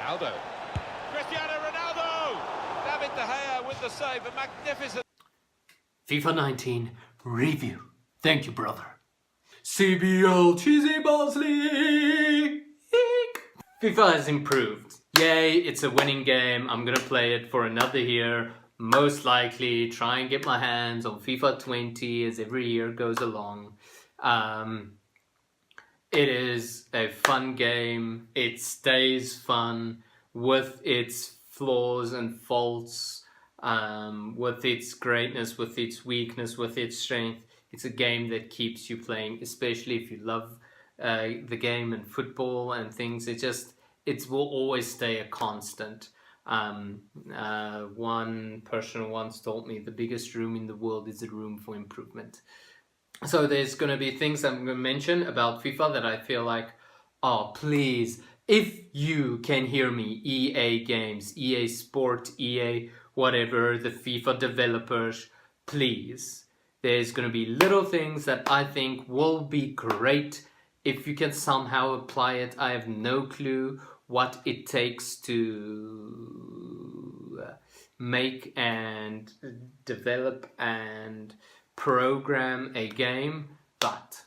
Ronaldo. Cristiano Ronaldo! David De Gea with the save, a magnificent... FIFA 19 review. Thank you, brother. CBL Cheesy Balls League! FIFA has improved. Yay, it's a winning game. I'm gonna play it for another year. Most likely try and get my hands on FIFA 20 as every year goes along. It is a fun game. It stays fun with its flaws and faults, with its greatness, with its weakness, with its strength. It's a game that keeps you playing, especially if you love the game and football and things. It will always stay a constant. One person once told me the biggest room in the world is a room for improvement. So there's going to be things I'm going to mention about FIFA that I feel like, oh, please, if you can hear me, EA Games, EA Sport, EA whatever, the FIFA developers, please. There's going to be little things that I think will be great if you can somehow apply it. I have no clue what it takes to make and develop and program a game, but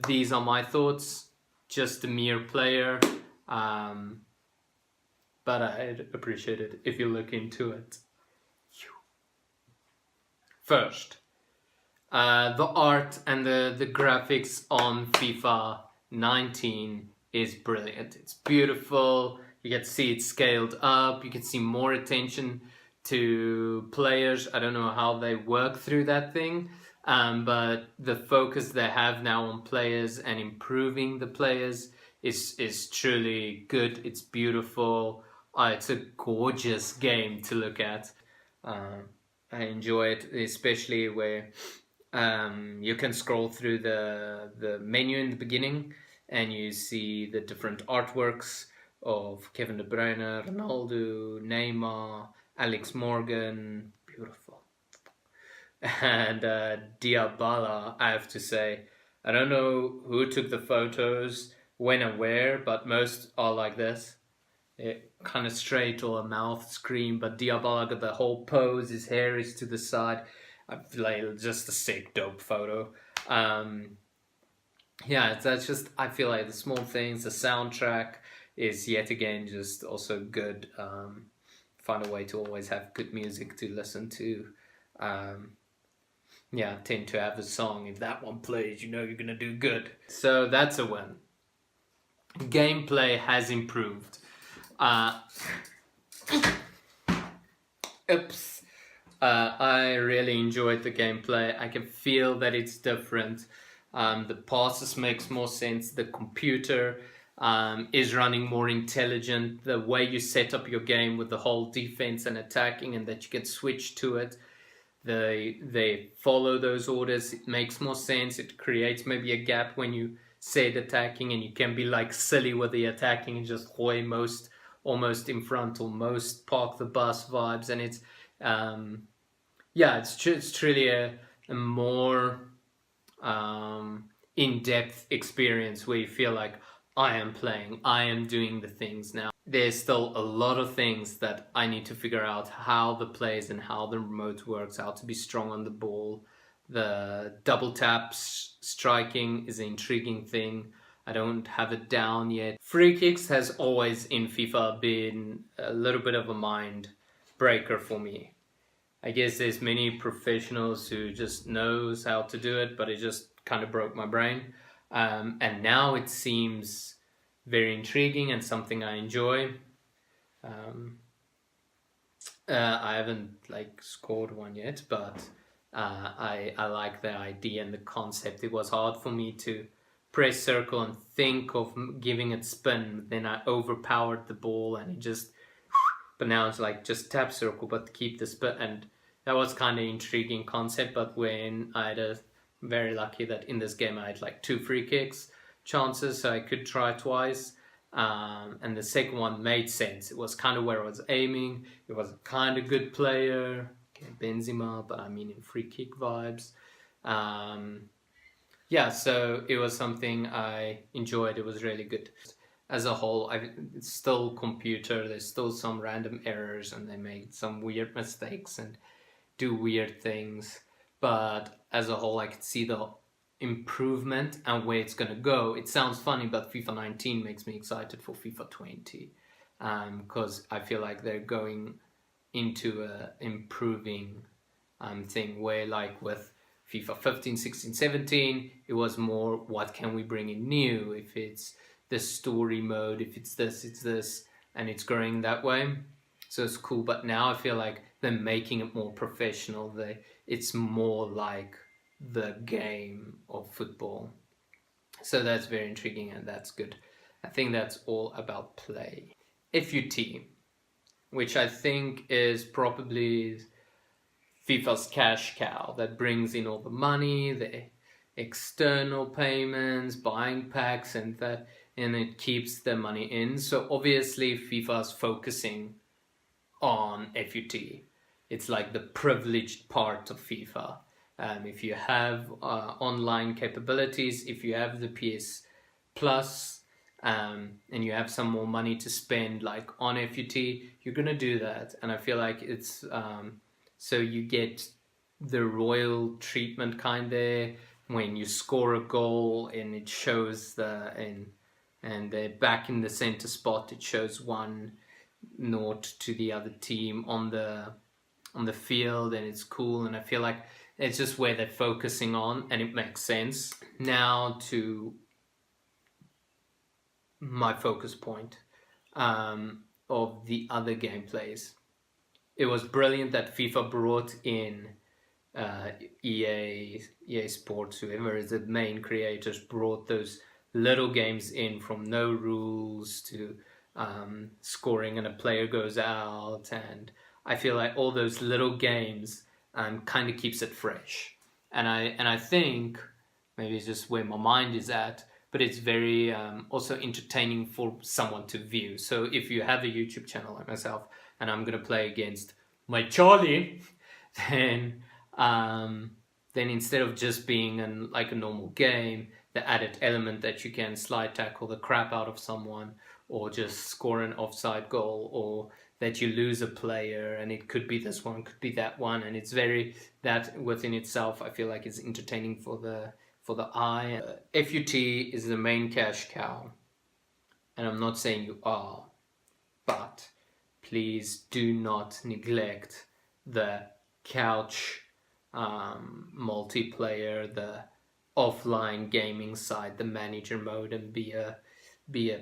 these are my thoughts, just a mere player, but I'd appreciate it if you look into it. First, the art and the graphics on FIFA 19 is brilliant. It's beautiful. You get to see it scaled up. You can see more attention to players. I don't know how they work through that thing, but the focus they have now on players and improving the players is truly good. It's beautiful. It's a gorgeous game to look at. I enjoy it, especially where you can scroll through the menu in the beginning and you see the different artworks of Kevin De Bruyne, Ronaldo, Neymar, Alex Morgan, beautiful. And Diabala, I have to say, I don't know who took the photos, when and where, but most are like this. Kind of straight or a mouth screen, but Diabala got the whole pose, his hair is to the side. I feel like just a sick, dope photo. Yeah, that's just, I feel like the small things, the soundtrack is yet again just also good. Find a way to always have good music to listen to. Yeah, tend to have a song. If that one plays, you know you're gonna do good. So that's a win. Gameplay has improved. Oops. I really enjoyed the gameplay. I can feel that it's different. The passes makes more sense. The computer is running more intelligent. The way you set up your game with the whole defense and attacking, and that you can switch to it, they follow those orders. It makes more sense. It creates maybe a gap when you said attacking, and you can be like silly with the attacking and just hoy most almost in front or most park the bus vibes. And it's yeah, it's truly a more in-depth experience where you feel like I am playing, I am doing the things now. There's still a lot of things that I need to figure out, how the plays and how the remote works, how to be strong on the ball. The double taps striking is an intriguing thing. I don't have it down yet. Free kicks has always in FIFA been a little bit of a mind breaker for me. I guess there's many professionals who just knows how to do it, but it just kind of broke my brain. And now it seems very intriguing and something I enjoy. I haven't like scored one yet, but I like the idea and the concept. It was hard for me to press circle and think of giving it spin. Then I overpowered the ball and it just, but now it's like just tap circle but keep the spin, and that was kind of intriguing concept. But when I had very lucky that in this game I had like 2 free kicks chances, so I could try twice, and the second one made sense. It was kind of where I was aiming. It was a kind of good player, okay, Benzema, but I mean in free kick vibes. Yeah, so it was something I enjoyed. It was really good. as a whole, it's still computer. There's still some random errors, and they make some weird mistakes and do weird things. But as a whole, I could see the improvement and where it's gonna go. It sounds funny, but FIFA 19 makes me excited for FIFA 20, because I feel like they're going into a improving thing where, like with FIFA 15, 16, 17, it was more what can we bring in new, if it's the story mode, if it's this, and it's growing that way. So it's cool. But now I feel like they're making it more professional. It's more like the game of football. So that's very intriguing, and that's good. I think that's all about play. FUT, which I think is probably FIFA's cash cow that brings in all the money, the external payments, buying packs, and it keeps the money in. So obviously FIFA's focusing on FUT. It's like the privileged part of FIFA. If you have online capabilities, if you have the PS Plus, and you have some more money to spend like on FUT, you're gonna do that. And I feel like it's so you get the royal treatment kind there when you score a goal and it shows and they're back in the center spot. It shows 1-0 to the other team on the field, and it's cool. And I feel like it's just where they're focusing on, and it makes sense. Now to my focus point of the other gameplays. It was brilliant that FIFA brought in EA Sports, whoever is the main creators, brought those little games in, from no rules to scoring and a player goes out, and I feel like all those little games kind of keeps it fresh. And I think maybe it's just where my mind is at, but it's very also entertaining for someone to view. So if you have a YouTube channel like myself, and I'm gonna play against my Charlie, then instead of just being like a normal game, the added element that you can slide tackle the crap out of someone, or just score an offside goal, or that you lose a player, and it could be this one, could be that one, and it's very, that within itself I feel like it's entertaining for the eye. FUT is the main cash cow, and I'm not saying you are, but please do not neglect the couch multiplayer, the offline gaming side, the manager mode, and be a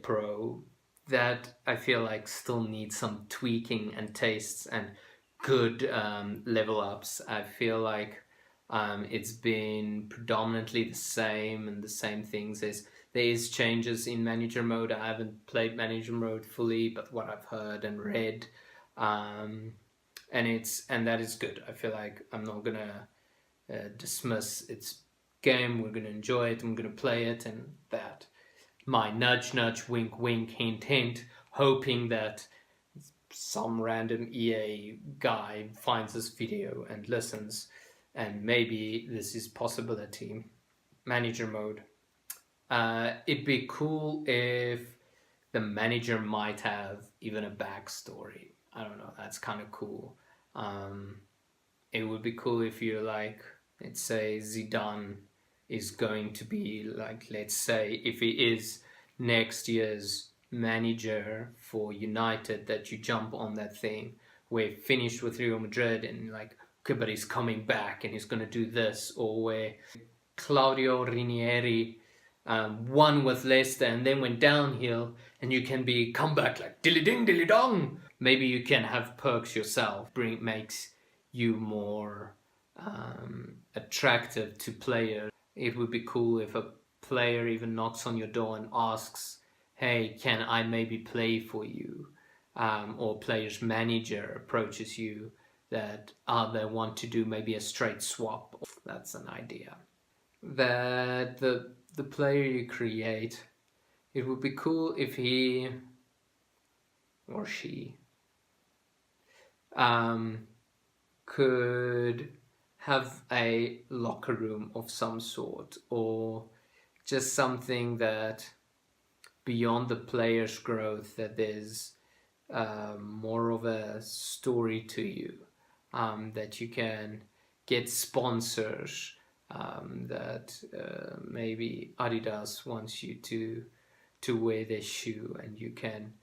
pro. That I feel like still needs some tweaking and tastes and good level ups. I feel like it's been predominantly the same and the same things. There is changes in manager mode. I haven't played manager mode fully, but what I've heard and read, and that is good. I feel like I'm not gonna dismiss its game. We're gonna enjoy it. I'm gonna play it, and that. My nudge, nudge, wink, wink, hint, hint, hoping that some random EA guy finds this video and listens, and maybe this is possibility. Manager mode. It'd be cool if the manager might have even a backstory. I don't know, that's kind of cool. It would be cool if you're like, let's say Zidane is going to be like, let's say if he is next year's manager for United, that you jump on that thing where he finished with Real Madrid and like, okay, but he's coming back and he's going to do this, or where Claudio Ranieri won with Leicester and then went downhill, and you can come back like dilly ding dilly dong. Maybe you can have perks yourself, makes you more attractive to players. It would be cool if a player even knocks on your door and asks, hey, can I maybe play for you? Or player's manager approaches you that they want to do maybe a straight swap. That's an idea. That the player you create, it would be cool if he or she could have a locker room of some sort, or just something that beyond the player's growth, that there's more of a story to you, that you can get sponsors, that maybe Adidas wants you to wear their shoe, and you can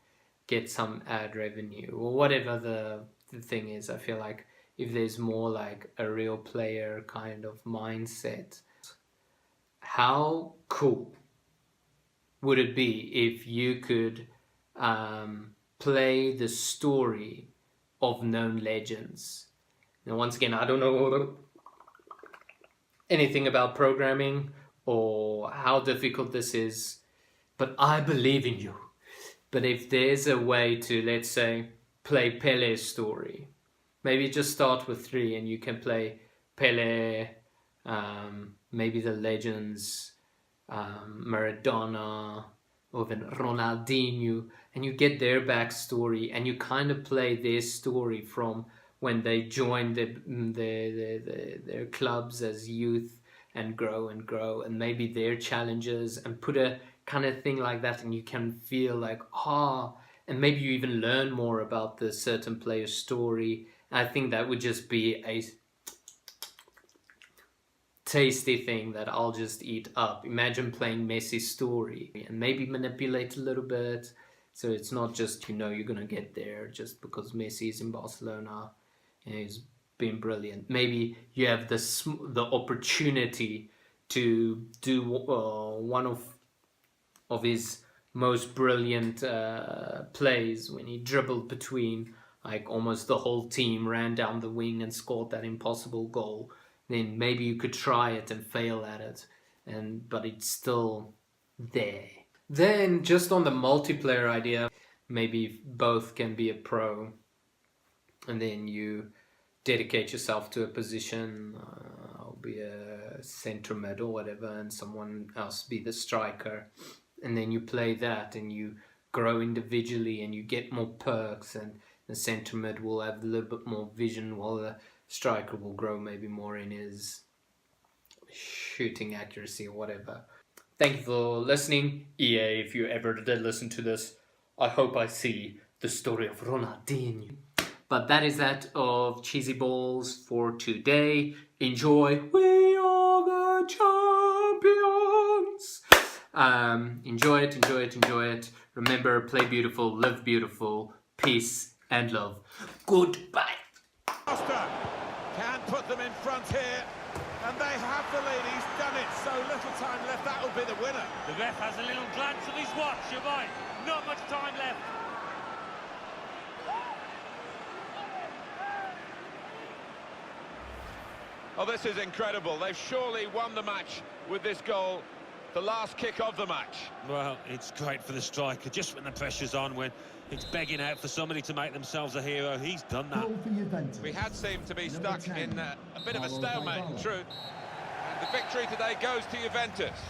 get some ad revenue or whatever the thing is. I feel like if there's more like a real player kind of mindset, how cool would it be if you could play the story of known legends? Now, once again, I don't know anything about programming or how difficult this is, but I believe in you. But if there's a way to, let's say, play Pele's story, maybe just start with 3 and you can play Pele, maybe the legends, Maradona, or even Ronaldinho, and you get their backstory and you kind of play their story from when they joined their clubs as youth and grow, and maybe their challenges, and put a kind of thing like that, and you can feel like, and maybe you even learn more about the certain player's story. I think that would just be a tasty thing that I'll just eat up. Imagine playing Messi's story and maybe manipulate a little bit, so it's not just, you're gonna get there just because Messi is in Barcelona and he's been brilliant. Maybe you have the opportunity to do one of his most brilliant plays, when he dribbled between like almost the whole team, ran down the wing and scored that impossible goal. Then maybe you could try it and fail at it, but it's still there. Then just on the multiplayer idea, maybe both can be a pro, and then you dedicate yourself to a position. I'll be a centre mid or whatever, and someone else be the striker, and then you play that and you grow individually and you get more perks, and the centre mid will have a little bit more vision, while the striker will grow maybe more in his shooting accuracy or whatever. Thank you for listening. EA, if you ever did listen to this, I hope I see the story of Ronaldinho. But that is that of Cheesy Balls for today. Enjoy. We are the champions. Enjoy it, enjoy it, enjoy it. Remember, play beautiful, live beautiful. Peace and love. Goodbye. Costa can put them in front here, and they have the lead. He's done it. So little time left. That will be the winner. The ref has a little glance at his watch. You're right. Not much time left. Oh, this is incredible. They've surely won the match with this goal. The last kick of the match. Well, it's great for the striker, just when the pressure's on, when it's begging out for somebody to make themselves a hero. He's done that. We had seemed to be stuck in a bit of a stalemate, in truth. And the victory today goes to Juventus.